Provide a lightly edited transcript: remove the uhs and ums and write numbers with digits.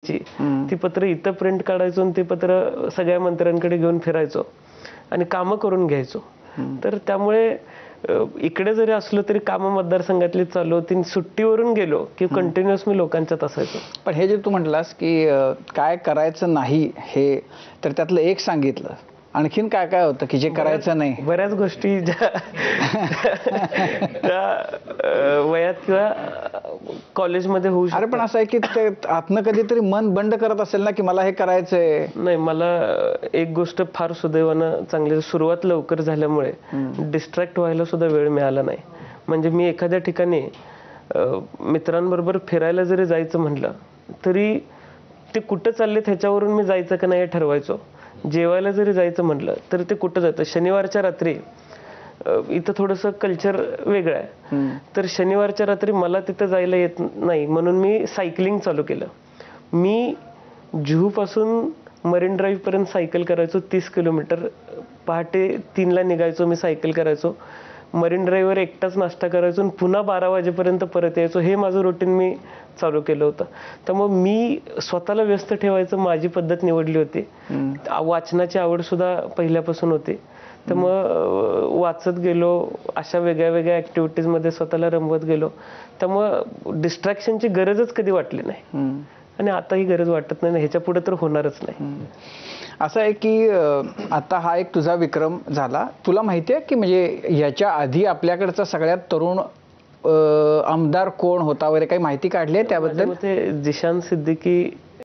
ती पत्र इथं प्रिंट काढायचो आणि ते पत्र सगळ्या मंत्र्यांकडे घेऊन फिरायचो आणि कामं करून घ्यायचो. तर त्यामुळे इकडे जरी असलो तरी कामं मतदारसंघातली चालू होती. सुट्टीवरून गेलो की कंटिन्युअस मी लोकांच्यात असायचो. पण हे जे तू म्हटलास की काय करायचं नाही हे, तर त्यातलं एक सांगितलं, आणखीन काय काय होतं की जे करायचं नाही? बऱ्याच गोष्टी ज्या वयात किंवा कॉलेजमध्ये होऊ शकतात. अरे पण असं आहे की ते आतनं कधीतरी मन बंड करत असेल ना की मला हे करायचंय. नाही, मला एक गोष्ट फार सुदैवानं चांगली, सुरुवात लवकर झाल्यामुळे डिस्ट्रॅक्ट व्हायला सुद्धा वेळ मिळाला नाही. म्हणजे मी एखाद्या ठिकाणी मित्रांबरोबर फिरायला जरी जायचं म्हटलं तरी ते कुठं चाललेत ह्याच्यावरून मी जायचं का नाही हे ठरवायचो. जेवायला जरी जायचं म्हटलं तर ते कुठं जातं. शनिवारच्या रात्री इथं थोडंसं कल्चर वेगळं आहे, तर शनिवारच्या रात्री मला तिथं जायला येत नाही म्हणून मी सायकलिंग चालू केलं. मी जुहूपासून मरीन ड्राईव्ह पर्यंत सायकल करायचो 30 किलोमीटर. पहाटे 3ला निघायचो, मी सायकल करायचो, मरीन ड्राईव्हवर एकटाच नाश्ता करायचो आणि पुन्हा 12 वाजेपर्यंत परत यायचो. हे माझं रुटीन मी चालू केलं होतं. त्यामुळे मी स्वतःला व्यस्त ठेवायचं माझी पद्धत निवडली होती. वाचनाची आवड सुद्धा पहिल्यापासून होती. त्यामुळं वाचत गेलो, अशा वेगळ्या वेगळ्या ॲक्टिव्हिटीजमध्ये स्वतःला रमवत गेलो. त्यामुळं डिस्ट्रॅक्शनची गरजच कधी वाटली नाही आणि आता ही गरज वाटत नाही, ह्याच्या पुढे तर होणारच नाही. असं आहे की आता हा एक तुझा विक्रम झाला. तुला माहिती आहे की म्हणजे याच्या आधी आपल्याकडचा सगळ्यात तरुण आमदार कोण होता वगैरे काही माहिती काढली आहे त्याबद्दल? जिशान सिद्दीकी